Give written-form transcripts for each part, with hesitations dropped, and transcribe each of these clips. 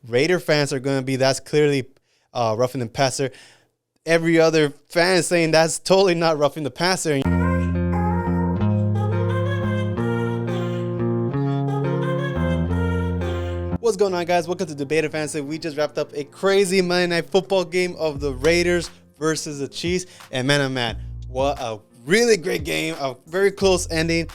Raider fans are going to be that's clearly roughing the passer. Every other fan is saying that's totally not roughing the passer. What's going on, guys? Welcome to Debater Fantasy. We just wrapped up a crazy Monday Night Football game of the Raiders versus the Chiefs. And man, oh man, what a really great game. A very close ending.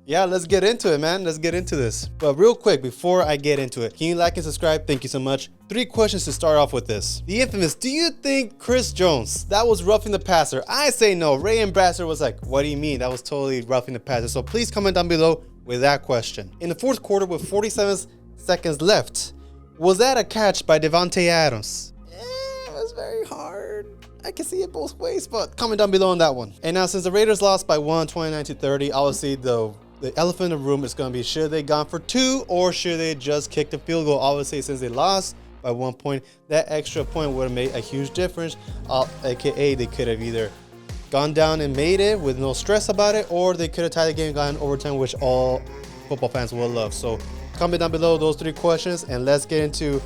Yeah, let's get into it, man. Let's get into this. But real quick, before I get into it, can you like and subscribe? Thank you so much. 3 questions to start off with this. The infamous, do you think Chris Jones, that was roughing the passer? I say no. Ray Ambassador was like, what do you mean? That was totally roughing the passer. So please comment down below with that question. In the fourth quarter with 47 seconds left, was that a catch by Davante Adams? It was very hard. I can see it both ways, but comment down below on that one. And now, since the Raiders lost by 29-30, obviously the elephant in the room is going to be, should they gone for 2 or should they just kick the field goal? Obviously, since they lost by 1 point, that extra point would have made a huge difference. AKA, they could have either gone down and made it with no stress about it, or they could have tied the game and gotten overtime, which all football fans will love. So comment down below those 3 questions, and let's get into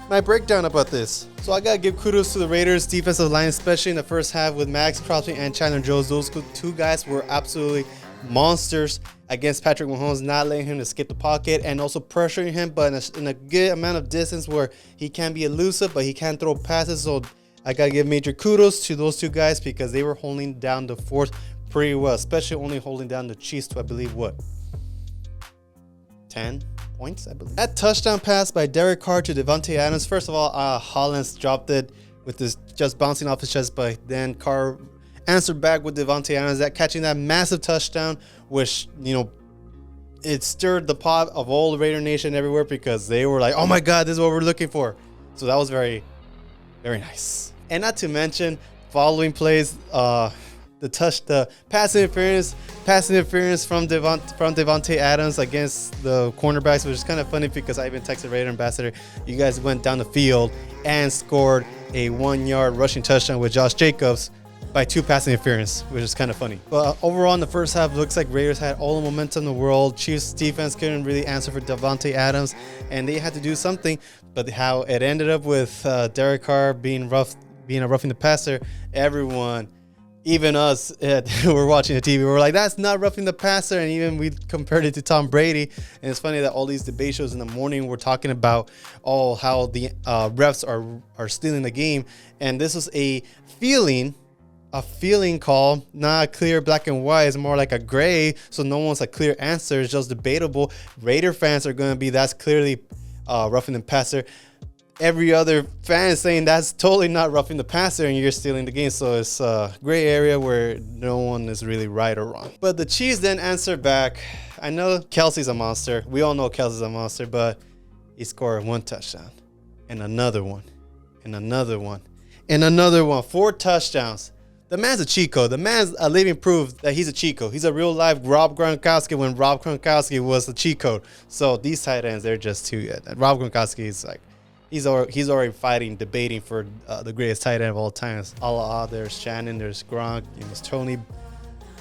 my breakdown about this. So I gotta give kudos to the Raiders defensive line, especially in the first half with Maxx Crosby and Chandler Jones. Those 2 guys were absolutely monsters against Patrick Mahomes, not letting him escape the pocket and also pressuring him, but in a good amount of distance where he can be elusive, but he can throw passes. So I gotta give major kudos to those 2 guys because they were holding down the fort pretty well, especially only holding down the Chiefs to, I believe, what, 10 points, I believe. That touchdown pass by Derek Carr to Davante Adams. First of all, Hollins dropped it with this just bouncing off his chest, but then Carr answered back with Davante Adams, that catching that massive touchdown, which, you know, it stirred the pot of all the Raider Nation everywhere because they were like, oh my God, this is what we're looking for. So that was very, very nice. And not to mention, following plays, the pass interference from Davante Adams against the cornerbacks, which is kind of funny because I even texted Raider Ambassador, you guys went down the field and scored a 1-yard rushing touchdown with Josh Jacobs by 2 pass interference, which is kind of funny. But overall in the first half, looks like Raiders had all the momentum in the world. Chiefs defense couldn't really answer for Davante Adams, and they had to do something. But how it ended up with Derek Carr being a roughing the passer, everyone, even us, we're watching the TV, we were like, that's not roughing the passer. And even we compared it to Tom Brady. And it's funny that all these debate shows in the morning were talking about how the refs are stealing the game. And this was a feeling call, not clear black and white. It's more like a gray, so no one's a clear answer. It's just debatable. Raider fans are going to be, that's clearly roughing the passer. Every other fan is saying that's totally not roughing the passer and you're stealing the game. So it's a gray area where no one is really right or wrong. But the Chiefs then answered back. I know Kelsey's a monster. We all know Kelsey's a monster, but he scored 1 touchdown and another one and another one and another one. 4 touchdowns. The man's a cheat code. The man's a living proof that he's a cheat code. He's a real life Rob Gronkowski when Rob Gronkowski was a cheat code. So these tight ends, they're just too good. Rob Gronkowski is like, he's already debating for the greatest tight end of all time. There's Shannon, there's Gronk, there's Tony.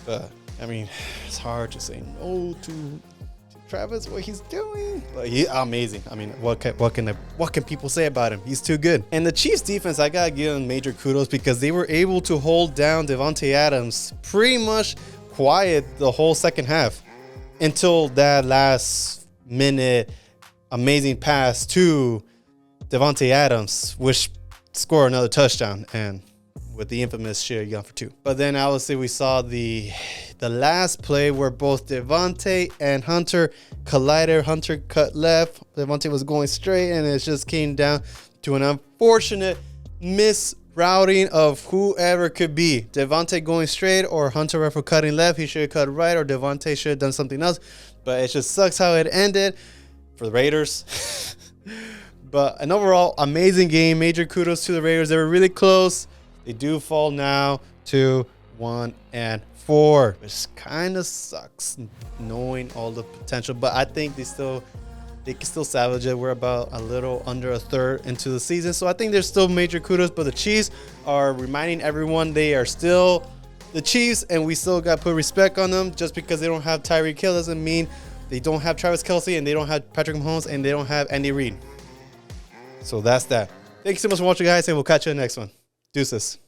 But I mean, it's hard to say no to Travis, what he's doing. But he's amazing. I mean, what can people say about him? He's too good. And the Chiefs defense, I gotta give them major kudos because they were able to hold down Davante Adams pretty much quiet the whole second half until that last minute amazing pass to Davante Adams, which scored another touchdown, and with the infamous shit gone for 2. But then obviously we saw the last play where both Davante and Hunter collided. Hunter cut left, Davante was going straight, and it just came down to an unfortunate misrouting of whoever could be. Davante going straight or Hunter for cutting left. He should have cut right, or Davante should have done something else. But it just sucks how it ended for the Raiders. But an overall amazing game. Major kudos to the Raiders. They were really close. They do fall now to 1-4, which kind of sucks knowing all the potential. But I think they can still salvage it. We're about a little under a third into the season, so I think there's still major kudos. But the Chiefs are reminding everyone they are still the Chiefs, and we still got to put respect on them. Just because they don't have Tyreek Hill doesn't mean they don't have Travis Kelce, and they don't have Patrick Mahomes, and they don't have Andy Reid. So that's that. Thank you so much for watching, guys, and we'll catch you in the next one. Deuces.